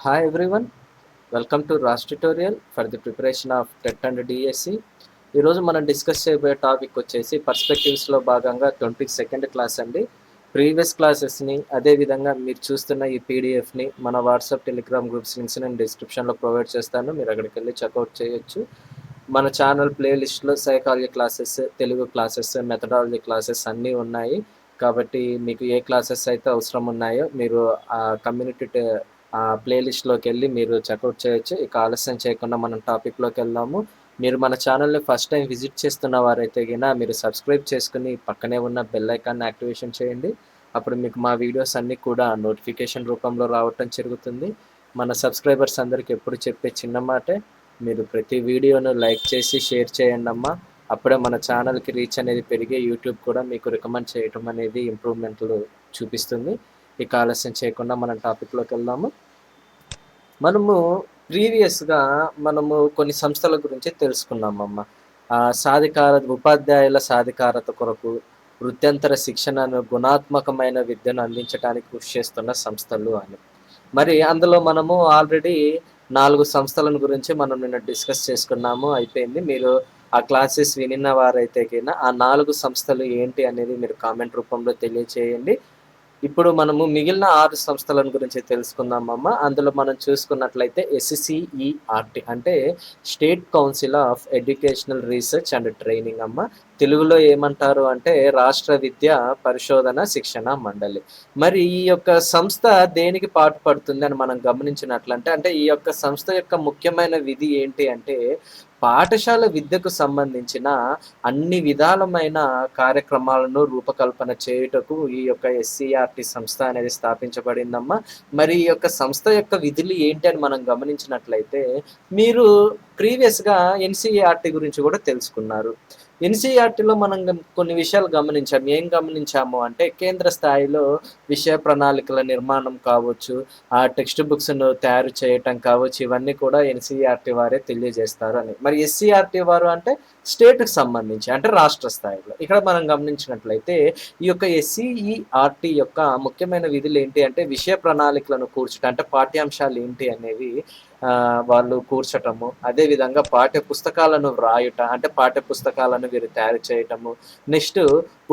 Hi everyone, welcome to RAS tutorial for the preparation of TET and DSC. ఈరోజు మనం discuss చేయబోయే topic వచ్చేసి పర్స్పెక్టివ్స్లో భాగంగా 22nd క్లాస్ అండి. ప్రీవియస్ క్లాసెస్ని అదేవిధంగా మీరు చూస్తున్న ఈ పీడిఎఫ్ని మన వాట్సాప్ టెలిగ్రామ్ గ్రూప్స్ లింక్స్ నేను డిస్క్రిప్షన్లో ప్రొవైడ్ చేస్తాను. మీరు అక్కడికి వెళ్ళి చెక్అవుట్ చేయొచ్చు. మన ఛానల్ ప్లేలిస్ట్లో psychology classes, Telugu classes, methodology classes అన్నీ ఉన్నాయి. కాబట్టి మీకు ఏ క్లాసెస్ అయితే అవసరం ఉన్నాయో మీరు ఆ కమ్యూనిటీ ప్లేలిస్ట్లోకి వెళ్ళి మీరు చెక్అవుట్ చేయొచ్చు. ఇక ఆలస్యం చేయకుండా మనం టాపిక్లోకి వెళ్దాము. మీరు మన ఛానల్ని ఫస్ట్ టైం విజిట్ చేస్తున్న వారైతే గిన మీరు సబ్స్క్రైబ్ చేసుకుని పక్కనే ఉన్న బెల్ ఐకాన్ని యాక్టివేషన్ చేయండి. అప్పుడు మీకు మా వీడియోస్ అన్నీ కూడా నోటిఫికేషన్ రూపంలో రావటం జరుగుతుంది. మన సబ్స్క్రైబర్స్ అందరికీ ఎప్పుడు చెప్పే చిన్న మాటే, మీరు ప్రతి వీడియోను లైక్ చేసి షేర్ చేయండి అమ్మా. అప్పుడే మన ఛానల్కి రీచ్ అనేది పెరిగి యూట్యూబ్ కూడా మీకు రికమెండ్ చేయటం అనేది ఇంప్రూవ్మెంట్లు చూపిస్తుంది. ఇక ఆలస్యం చేయకుండా మనం టాపిక్లోకి వెళ్దాము. మనము ప్రీవియస్గా కొన్ని సంస్థల గురించి తెలుసుకున్నామమ్మ. ఉపాధ్యాయుల సాధికారత కొరకు వృత్యంతర శిక్షణను, గుణాత్మకమైన విద్యను అందించడానికి కృషి చేస్తున్న సంస్థలు అని. మరి అందులో మనము ఆల్రెడీ 4 సంస్థలను గురించి మనం నిన్న డిస్కస్ చేసుకున్నాము, అయిపోయింది. మీరు ఆ క్లాసెస్ వినిన వారైతే కింద ఆ 4 సంస్థలు ఏంటి అనేది మీరు కామెంట్ రూపంలో తెలియచేయండి. ఇప్పుడు మనము మిగిలిన 6 సంస్థలను గురించి తెలుసుకుందామమ్మ. అందులో మనం చూసుకున్నట్లయితే SCERT అంటే state council of educational research and training అమ్మ. తెలుగులో ఏమంటారు అంటే రాష్ట్ర విద్యా పరిశోధన శిక్షణ మండలి. మరి ఈ యొక్క సంస్థ దేనికి పాటుపడుతుంది అని మనం గమనించినట్లంటే, అంటే ఈ యొక్క సంస్థ యొక్క ముఖ్యమైన విధి ఏంటి అంటే, పాఠశాల విద్యకు సంబంధించిన అన్ని విధాలమైన కార్యక్రమాలను రూపకల్పన చేయుటకు ఈ యొక్క SCERT సంస్థ అనేది స్థాపించబడిందమ్మా. మరి ఈ యొక్క సంస్థ యొక్క విధులు ఏంటి అని మనం గమనించినట్లయితే, మీరు ప్రీవియస్గా NCERT గురించి కూడా తెలుసుకున్నారు. NCERTలో మనం కొన్ని విషయాలు గమనించాము. ఏం గమనించాము అంటే, కేంద్ర స్థాయిలో విషయ ప్రణాళికల నిర్మాణం కావచ్చు, ఆ టెక్స్ట్ బుక్స్ను తయారు చేయటం కావచ్చు, ఇవన్నీ కూడా NCERT వారే తెలియజేస్తారు అని. మరి SCERT వారు అంటే స్టేట్కి సంబంధించి, అంటే రాష్ట్ర స్థాయిలో. ఇక్కడ మనం గమనించినట్లయితే ఈ యొక్క SCERT యొక్క ముఖ్యమైన విధులు ఏంటి అంటే, విషయ ప్రణాళికలను కూర్చడం, అంటే పాఠ్యాంశాలు ఏంటి అనేవి వాళ్ళు కూర్చటము, అదేవిధంగా పాఠ్య పుస్తకాలను వ్రాయుట, అంటే పాఠ్య పుస్తకాలను వీరు తయారు చేయటము, నెక్స్ట్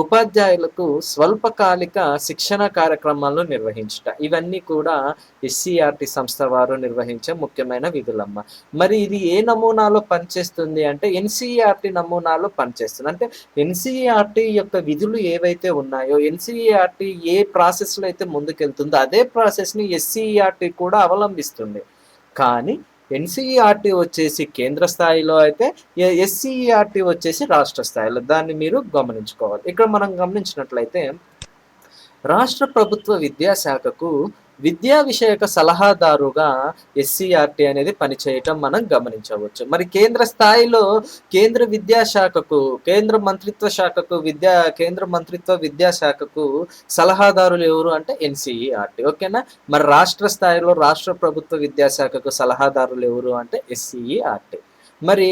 ఉపాధ్యాయులకు స్వల్పకాలిక శిక్షణ కార్యక్రమాలను నిర్వహించుట, ఇవన్నీ కూడా SCERT సంస్థ వారు నిర్వహించే ముఖ్యమైన విధులమ్మ. మరి ఇది ఏ నమూనాలో పనిచేస్తుంది అంటే NCERT నమూనాలో పనిచేస్తుంది. అంటే NCERT యొక్క విధులు ఏవైతే ఉన్నాయో, NCERT ఏ ప్రాసెస్లో అయితే ముందుకెళ్తుందో అదే ప్రాసెస్ని SCERT కూడా అవలంబిస్తుంది. కానీ NCERT వచ్చేసి కేంద్ర స్థాయిలో అయితే SCERT వచ్చేసి రాష్ట్ర స్థాయిలో. దాన్ని మీరు గమనించుకోవాలి. ఇక్కడ మనం గమనించినట్లయితే రాష్ట్ర ప్రభుత్వ విద్యాశాఖకు విద్యా విషయక సలహాదారుగా SCERT అనేది పనిచేయటం మనం గమనించవచ్చు. మరి కేంద్ర స్థాయిలో కేంద్ర విద్యాశాఖకు, కేంద్ర మంత్రిత్వ విద్యాశాఖకు సలహాదారులు ఎవరు అంటే NCERT. ఓకేనా. మరి రాష్ట్ర స్థాయిలో రాష్ట్ర ప్రభుత్వ విద్యాశాఖకు సలహాదారులు ఎవరు అంటే SCERT. మరి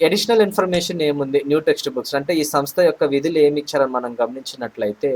అడిషనల్ ఇన్ఫర్మేషన్ ఏముంది, న్యూ టెక్స్ట్ బుక్స్. అంటే ఈ సంస్థ యొక్క విధులు ఏమి ఇచ్చారని మనం గమనించినట్లయితే,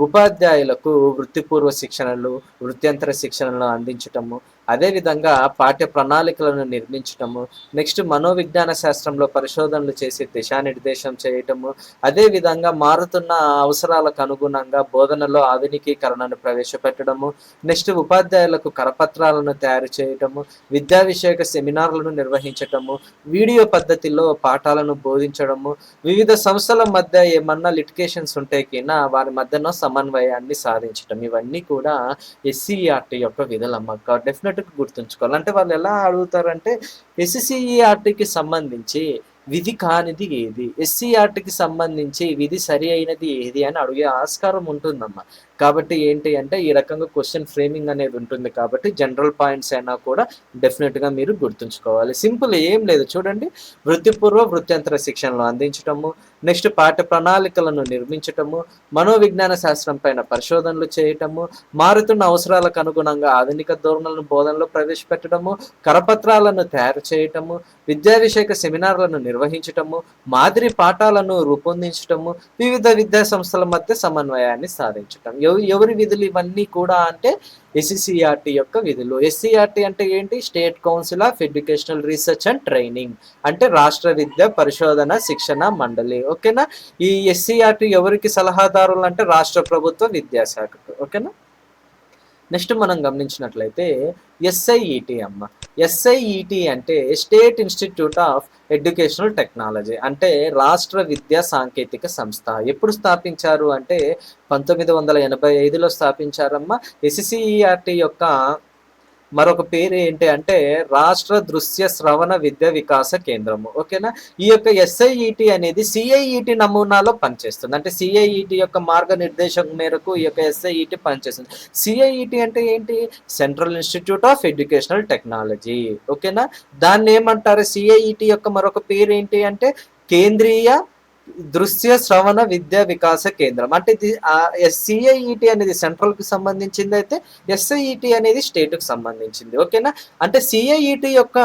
ఉపాధ్యాయులకు వృత్తిపూర్వ శిక్షణలు, వృత్యంతర శిక్షణలను అందించటము, అదేవిధంగా పాఠ్య ప్రణాళికలను నిర్మించటము, నెక్స్ట్ మనోవిజ్ఞాన శాస్త్రంలో పరిశోధనలు చేసి దిశానిర్దేశం చేయటము, అదేవిధంగా మారుతున్న అవసరాలకు అనుగుణంగా బోధనలో ఆధునికీకరణను ప్రవేశపెట్టడము, నెక్స్ట్ ఉపాధ్యాయులకు కరపత్రాలను తయారు చేయటము, విద్యా విషయక సెమినార్లను నిర్వహించటము, వీడియో పద్ధతిలో పాఠాలను బోధించడము, వివిధ సంస్థల మధ్య ఏమన్నా లిటికేషన్స్ ఉంటే కినా వారి మధ్యన సమన్వయాన్ని సాధించటం, ఇవన్నీ కూడా SCERT యొక్క విధులమ్మ. డెఫినెట్గా గుర్తుంచుకోవాలి. అంటే వాళ్ళు ఎలా అడుగుతారంటే, SCERTకి సంబంధించి విధి కానిది ఏది, SCERTకి సంబంధించి విధి సరి అయినది ఏది అని అడిగే ఆస్కారం ఉంటుందమ్మా. కాబట్టి ఏంటి అంటే ఈ రకంగా క్వశ్చన్ ఫ్రేమింగ్ అనేది ఉంటుంది. కాబట్టి జనరల్ పాయింట్స్ అయినా కూడా డెఫినెట్గా మీరు గుర్తుంచుకోవాలి. సింపుల్, ఏం లేదు చూడండి. వృత్తిపూర్వ వృత్యంతర శిక్షణలు అందించటము, నెక్స్ట్ పాఠ్య ప్రణాళికలను నిర్మించటము, మనోవిజ్ఞాన శాస్త్రం పైన పరిశోధనలు చేయటము, మారుతున్న అవసరాలకు అనుగుణంగా ఆధునిక ధోరణులను బోధనలో ప్రవేశపెట్టడము, కరపత్రాలను తయారు చేయటము, విద్యా విషయక సెమినార్లను నిర్వహించటము, మాదిరి పాఠాలను రూపొందించటము, వివిధ విద్యా సంస్థల మధ్య సమన్వయాన్ని సాధించటం. ఎవరి విధులు ఇవన్నీ కూడా అంటే ఎస్సీఆర్టీ యొక్క విధులు. ఎస్సీఆర్టీ అంటే ఏంటి? State council of educational research and training, అంటే రాష్ట్ర విద్య పరిశోధన శిక్షణ మండలి. ఓకేనా? ఈ ఎస్సీఆర్టీ ఎవరికి సలహాదారులు అంటే రాష్ట్ర ప్రభుత్వ విద్యాశాఖకు. ఓకేనా? నెక్స్ట్ మనం గమనించినట్లయితే ఎస్ఐఈటి అమ్మ. ఎస్ఐఈటి అంటే state institute of educational technology, అంటే రాష్ట్ర విద్యా సాంకేతిక సంస్థ. ఎప్పుడు స్థాపించారు అంటే 1985లో స్థాపించారమ్మా. ఎస్సిఈఆర్టీ యొక్క మరొక పేరు ఏంటి అంటే రాష్ట్ర దృశ్య శ్రవణ విద్య వికాస కేంద్రము. ఓకేనా? ఈ యొక్క ఎస్ఐఈటి అనేది సిఐఈటి నమూనాలో పనిచేస్తుంది. అంటే సిఐఈటి యొక్క మార్గనిర్దేశం మేరకు ఈ యొక్క ఎస్ఐఈటి పనిచేస్తుంది. సిఐఈటి అంటే ఏంటి? Central institute of educational technology. ఓకేనా? దాన్ని ఏమంటారు? సిఐఈటి యొక్క మరొక పేరు ఏంటి అంటే కేంద్రీయ దృశ్య శ్రవణ విద్యా వికాస కేంద్రం. అంటే ఇది సిఐఈటి అనేది సెంట్రల్ కి సంబంధించింది, అయితే ఎస్ఐఈటి అనేది స్టేట్ కు సంబంధించింది. ఓకేనా? అంటే సిఐఈటి యొక్క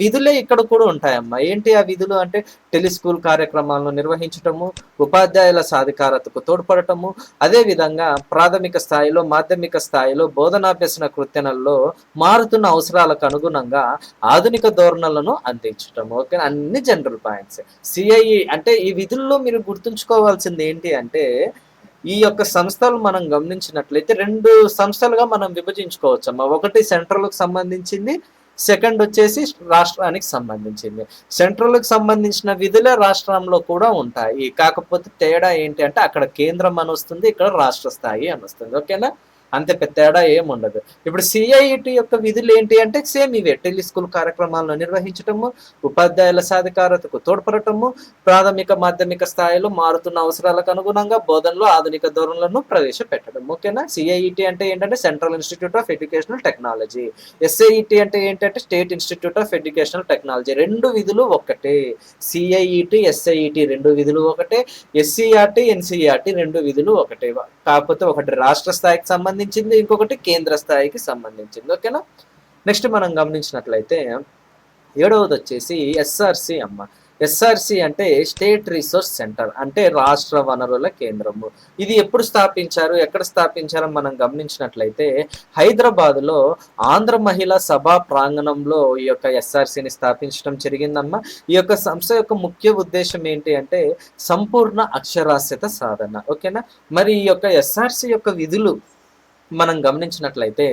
విధులే ఇక్కడ కూడా ఉంటాయమ్మా. ఏంటి ఆ విధులు అంటే టెలిస్కూల్ కార్యక్రమాలను నిర్వహించటము, ఉపాధ్యాయుల సాధికారతకు తోడ్పడటము, అదేవిధంగా ప్రాథమిక స్థాయిలో మాధ్యమిక స్థాయిలో బోధనాభ్యసన కృత్యాలలో మారుతున్న అవసరాలకు అనుగుణంగా ఆధునిక ధోరణులను అందించటము. ఓకే, అన్ని జనరల్ పాయింట్స్. సిఐఈ అంటే ఈ విధుల్లో మీరు గుర్తుంచుకోవాల్సింది ఏంటి అంటే ఈ యొక్క సంస్థలు మనం గమనించినట్లయితే 2 సంస్థలుగా మనం విభజించుకోవచ్చు అమ్మా. ఒకటి సెంట్రల్కి సంబంధించింది, సెకండ్ వచ్చేసి రాష్ట్రానికి సంబంధించింది. సెంట్రల్కి సంబంధించిన విధులే రాష్ట్రంలో కూడా ఉంటాయి. కాకపోతే తేడా ఏంటి అంటే అక్కడ కేంద్రం అని వస్తుంది, ఇక్కడ రాష్ట్ర స్థాయి అని వస్తుంది. ఓకేనా? అంతే, పెద్ద తేడా ఏముండదు. ఇప్పుడు సిఐఈటి యొక్క విధులు ఏంటి అంటే సేమ్ ఇవే: టెలిస్కూల్ కార్యక్రమాలను నిర్వహించటము, ఉపాధ్యాయుల సాధికారతకు తోడ్పడటము, ప్రాథమిక మాధ్యమిక స్థాయిలో మారుతున్న అవసరాలకు అనుగుణంగా బోధనలో ఆధునిక ధోరణులను ప్రవేశపెట్టడం. ఓకేనా? సిఐఈటి అంటే ఏంటంటే central institute of educational technology. SIET అంటే ఏంటంటే state institute of educational technology. 2 విధులు ఒకటే. సిఐఈటి ఎస్ఐఈటి 2 విధులు ఒకటే. ఎస్సీఆర్టీ ఎన్సీఆర్టీ 2 విధులు ఒకటే. కాకపోతే ఒకటి రాష్ట్ర స్థాయికి సంబంధించింది, ఇంకొకటి కేంద్ర స్థాయికి సంబంధించింది. ఓకేనా? నెక్స్ట్ మనం గమనించినట్లయితే 7వది వచ్చేసి ఎస్ఆర్సి అమ్మ. ఎస్ఆర్సి అంటే స్టేట్ రిసోర్స్ సెంటర్, అంటే రాష్ట్ర వనరుల కేంద్రము. ఇది ఎప్పుడు స్థాపించారు, ఎక్కడ స్థాపించారో మనం గమనించినట్లయితే హైదరాబాద్లో ఆంధ్ర మహిళా సభా ప్రాంగణంలో ఈ యొక్క ఎస్ఆర్సిని స్థాపించడం జరిగిందమ్మా. ఈ యొక్క సంస్థ యొక్క ముఖ్య ఉద్దేశం ఏంటి అంటే సంపూర్ణ అక్షరాస్యత సాధన. ఓకేనా? మరి ఈ యొక్క ఎస్ఆర్సి యొక్క విధులు మనం గమనించినట్లయితే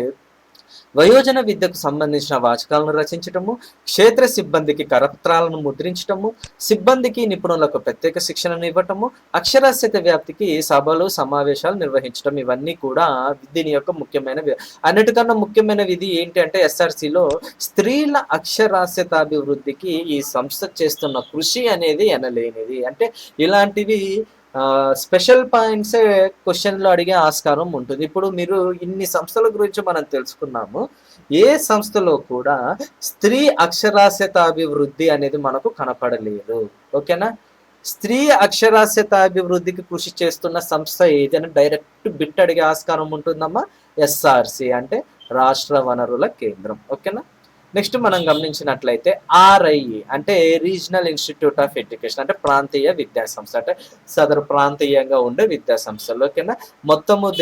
వయోజన విద్యకు సంబంధించిన వాచకాలను రచించటము, క్షేత్ర సిబ్బందికి కరపత్రాలను ముద్రించటము, సిబ్బందికి నిపుణులకు ప్రత్యేక శిక్షణను ఇవ్వటము, అక్షరాస్యత వ్యాప్తికి సభలు సమావేశాలు నిర్వహించడం, ఇవన్నీ కూడా దీని యొక్క ముఖ్యమైన అన్నిటికన్నా ముఖ్యమైన విధి ఏంటి అంటే ఎస్ఆర్సిలో స్త్రీల అక్షరాస్యత అభివృద్ధికి ఈ సంస్థ చేస్తున్న కృషి అనేది ఎనలేనిది. అంటే ఇలాంటివి స్పెషల్ పాయింట్సే క్వశ్చన్లో అడిగే ఆస్కారం ఉంటుంది. ఇప్పుడు మీరు ఇన్ని సంస్థల గురించి మనం తెలుసుకున్నాము, ఏ సంస్థలో కూడా స్త్రీ అక్షరాస్యత అభివృద్ధి అనేది మనకు కనపడలేదు. ఓకేనా? స్త్రీ అక్షరాస్యత అభివృద్ధికి కృషి చేస్తున్న సంస్థ ఏది అని డైరెక్ట్ బిట్ అడిగే ఆస్కారం ఉంటుందమ్మా. ఎస్ఆర్సి అంటే రాష్ట్ర వనరుల కేంద్రం. ఓకేనా? నెక్స్ట్ మనం గమనించినట్లయితే ఆర్ఐఈ అంటే రీజనల్ ఇన్స్టిట్యూట్ ఆఫ్ ఎడ్యుకేషన్, అంటే ప్రాంతీయ విద్యా సంస్థ, అంటే సదరు ప్రాంతీయంగా ఉండే విద్యా సంస్థలు. ఓకేనా?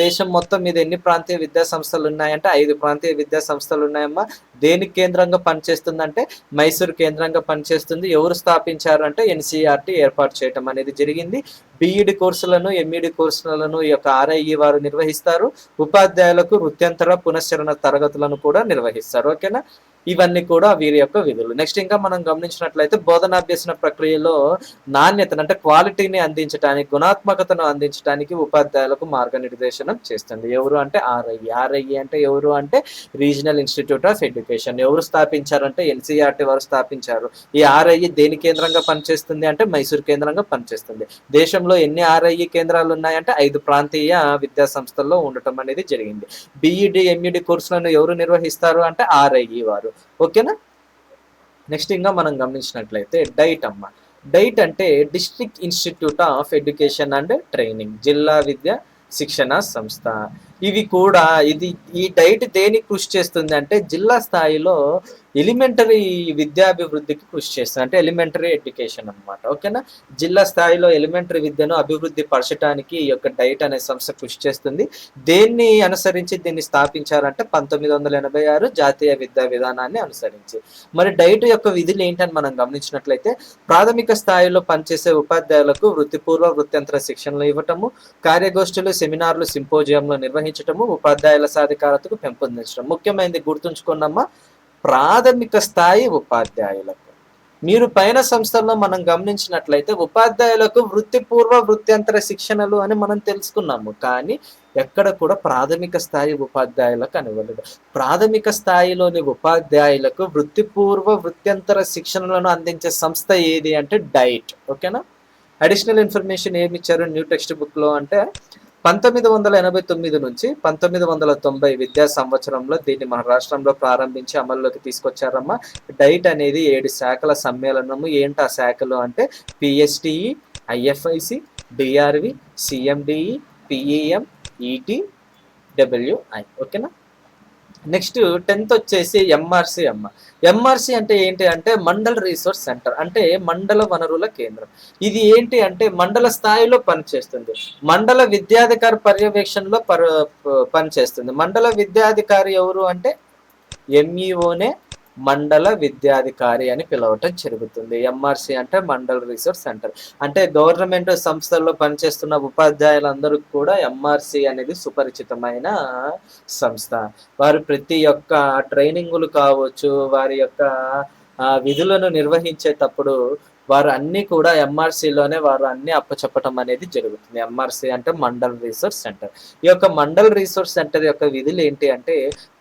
దేశం మొత్తం మీద ఎన్ని ప్రాంతీయ విద్యా సంస్థలు ఉన్నాయంటే 5 ప్రాంతీయ విద్యా సంస్థలు ఉన్నాయమ్మా. దేనికి కేంద్రంగా పనిచేస్తుందంటే మైసూర్ కేంద్రంగా పనిచేస్తుంది. ఎవరు స్థాపించారు అంటే ఎన్సీఆర్టీ ఏర్పాటు చేయడం అనేది జరిగింది. బిఈడి కోర్సులను ఎంఈడి కోర్సులను ఈ యొక్క ఆర్ఐఈ వారు నిర్వహిస్తారు. ఉపాధ్యాయులకు వృత్యంతర పునశ్చరణ తరగతులను కూడా నిర్వహిస్తారు. ఓకేనా? ఇవన్నీ కూడా వీరి యొక్క విధులు. నెక్స్ట్ ఇంకా మనం గమనించినట్లయితే బోధనాభ్యసన ప్రక్రియలో నాణ్యతను అంటే క్వాలిటీని అందించడానికి, గుణాత్మకతను అందించడానికి ఉపాధ్యాయులకు మార్గనిర్దేశనం చేస్తుంది. ఎవరు అంటే ఆర్ఐఈ. ఆర్ఐఈ అంటే ఎవరు అంటే రీజనల్ ఇన్స్టిట్యూట్ ఆఫ్ ఎడ్యుకేషన్. ఎవరు స్థాపించారంటే ఎన్సీఆర్టీ వారు స్థాపించారు. ఈ ఆర్ఐఈ దేని కేంద్రంగా పనిచేస్తుంది అంటే మైసూర్ కేంద్రంగా పనిచేస్తుంది. దేశంలో ఎన్ని ఆర్ఐఈ కేంద్రాలు ఉన్నాయంటే 5 ప్రాంతీయ విద్యా సంస్థల్లో ఉండటం అనేది జరిగింది. బిఈడి ఎంఈడి కోర్సులను ఎవరు నిర్వహిస్తారు అంటే ఆర్ఐఈ వారు. ఓకేనా? నెక్స్ట్ ఇంకా మనం గమనించినట్లయితే డైట్ అమ్మ. డైట్ అంటే district institute of education and training, జిల్లా విద్య శిక్షణ సంస్థ. ఇవి కూడా ఇది ఈ డైట్ దేనికి కృషి చేస్తుంది అంటే జిల్లా స్థాయిలో ఎలిమెంటరీ విద్యాభివృద్ధికి కృషి చేస్తుంది. అంటే ఎలిమెంటరీ ఎడ్యుకేషన్ అనమాట. ఓకేనా? జిల్లా స్థాయిలో ఎలిమెంటరీ విద్యను అభివృద్ధి పరచడానికి ఈ యొక్క డైట్ అనే సంస్థ కృషి చేస్తుంది. దేన్ని అనుసరించి దీన్ని స్థాపించారంటే 1986 జాతీయ విద్యా విధానాన్ని అనుసరించి. మరి డైట్ యొక్క విధులు ఏంటని మనం గమనించినట్లయితే ప్రాథమిక స్థాయిలో పనిచేసే ఉపాధ్యాయులకు వృత్తిపూర్వ వృత్యంతర శిక్షణలు ఇవ్వటము, కార్యగోష్ఠులు, సెమినార్లు, సింపోజియంలు నిర్వహించటము, ఉపాధ్యాయుల సాధికారతకు పెంపొందించడం. ముఖ్యమైనది గుర్తుంచుకున్నమ్మా, ప్రాథమిక స్థాయి ఉపాధ్యాయులకు. మీరు పైన సంస్థల్లో మనం గమనించినట్లయితే ఉపాధ్యాయులకు వృత్తిపూర్వ వృత్యంతర శిక్షణలు అని మనం తెలుసుకున్నాము. కానీ ఎక్కడ కూడా ప్రాథమిక స్థాయి ఉపాధ్యాయులకు అనివ్వలేదు. ప్రాథమిక స్థాయిలోని ఉపాధ్యాయులకు వృత్తిపూర్వ వృత్యంతర శిక్షణలను అందించే సంస్థ ఏది అంటే డైట్. ఓకేనా? అడిషనల్ ఇన్ఫర్మేషన్ ఏమి ఇచ్చారు న్యూ టెక్స్ట్ బుక్లో అంటే 1989 నుంచి 1990 విద్యా సంవత్సరంలో దీన్ని మన రాష్ట్రంలో ప్రారంభించి అమల్లోకి తీసుకొచ్చారమ్మా. డైట్ అనేది 7 శాఖల సమ్మేళనము. ఏంటి ఆ శాఖలు అంటే పిఎస్టిఈ, ఐఎఫ్ఐసి, డిఆర్వి, సిఎండిఈ, పిఈఎం, ఈటీ, డబ్ల్యూఐ. ఓకేనా? నెక్స్ట్ 10th వచ్చేసి ఎంఆర్సి అమ్మ. ఎంఆర్సి అంటే ఏంటి అంటే మండల్ రిసోర్స్ సెంటర్, అంటే మండల వనరుల కేంద్రం. ఇది ఏంటి అంటే మండల స్థాయిలో పనిచేస్తుంది. మండల విద్యాధికారి పర్యవేక్షణలో పనిచేస్తుంది. మండల విద్యాధికారి ఎవరు అంటే ఎంఈఓనే మండల విద్యాధికారి అని పిలవటం జరుగుతుంది. ఎంఆర్సి అంటే మండల్ రిసోర్స్ సెంటర్. అంటే గవర్నమెంట్ సంస్థల్లో పనిచేస్తున్న ఉపాధ్యాయులందరికీ కూడా ఎంఆర్సి అనేది సుపరిచితమైన సంస్థ. వారు ప్రతి ఒక్క ట్రైనింగులు కావచ్చు, వారి యొక్క విధులను నిర్వహించేటప్పుడు వారు అన్నీ కూడా ఎంఆర్సీలోనే వారు అన్నీ అప్పచెప్పటం అనేది జరుగుతుంది. ఎంఆర్సీ అంటే మండల్ రిసోర్స్ సెంటర్. ఈ యొక్క మండల్ రిసోర్స్ సెంటర్ యొక్క విధులు ఏంటి అంటే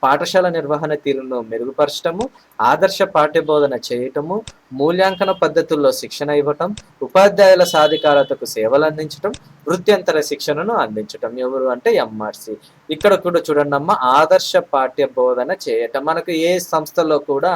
పాఠశాల నిర్వహణ తీరును మెరుగుపరచటము, ఆదర్శ పాఠ్యబోధన చేయటము, మూల్యాంకన పద్ధతుల్లో శిక్షణ ఇవ్వటం, ఉపాధ్యాయుల సాధికారతకు సేవలు అందించటం, వృత్యంతర శిక్షణను అందించటం. ఎవరు అంటే ఎంఆర్సి. ఇక్కడ కూడా చూడండి అమ్మ, ఆదర్శ పాఠ్య బోధన చేయటం. మనకు ఏ సంస్థలో కూడా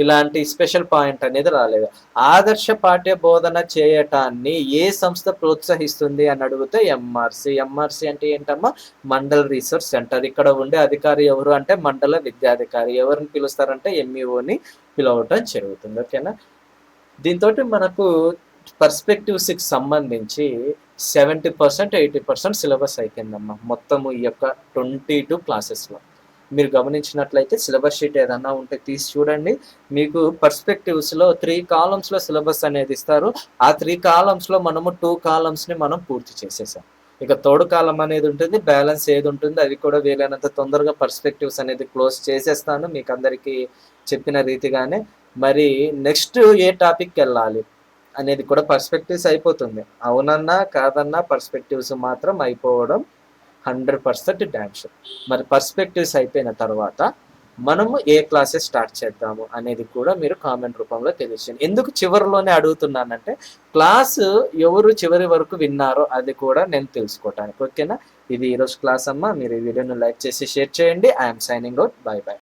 ఇలాంటి స్పెషల్ పాయింట్ అనేది రాలేదు. ఆదర్శ పాఠ్య బోధన చేయటాన్ని ఏ సంస్థ ప్రోత్సహిస్తుంది అని అడిగితే ఎంఆర్సి. ఎంఆర్సి అంటే ఏంటమ్మా? Mandal research centre. ఇక్కడ ఉండే అధికారి ఎవరు అంటే మండల విద్యాధికారి. ఎవరిని పిలుస్తారంటే ఎంఈఓని పిలవటం జరుగుతుంది. ఓకేనా? దీంతో మనకు పర్స్పెక్టివ్స్కి సంబంధించి 70% 80% సిలబస్ అయిపోయిందమ్మా మొత్తము ఈ యొక్క 22 క్లాసెస్లో. మీరు గమనించినట్లయితే సిలబస్ షీట్ ఏదన్నా ఉంటే తీసి చూడండి. మీకు పర్స్పెక్టివ్స్లో 3 కాలమ్స్లో సిలబస్ అనేది ఇస్తారు. ఆ 3 కాలమ్స్లో మనము 2 కాలమ్స్ని మనం పూర్తి చేసేసాం. ఇక థర్డ్ కాలం అనేది ఉంటుంది, బ్యాలెన్స్ ఏది ఉంటుంది అది కూడా వీలైనంత తొందరగా పర్స్పెక్టివ్స్ అనేది క్లోజ్ చేసేస్తాను మీకు అందరికీ చెప్పిన రీతిగానే. మరి నెక్స్ట్ ఏ టాపిక్కి వెళ్ళాలి అనేది కూడా పర్స్పెక్టివ్స్ అయిపోతుంది. అవునన్నా కాదన్నా పర్స్పెక్టివ్స్ మాత్రం అయిపోవడం 100% డ్యామ్ షూర్. మరి పర్స్పెక్టివ్స్ అయిపోయిన తర్వాత మనము ఏ క్లాసెస్ స్టార్ట్ చేద్దాము అనేది కూడా మీరు కామెంట్ రూపంలో తెలియజేయండి. ఎందుకు చివరిలోనే అడుగుతున్నానంటే క్లాసు ఎవరు చివరి వరకు విన్నారో అది కూడా నేను తెలుసుకోవటానికి. ఓకేనా? ఇది ఈరోజు క్లాస్ అమ్మ. మీరు ఈ వీడియోని లైక్ చేసి షేర్ చేయండి. I'm signing out. By by.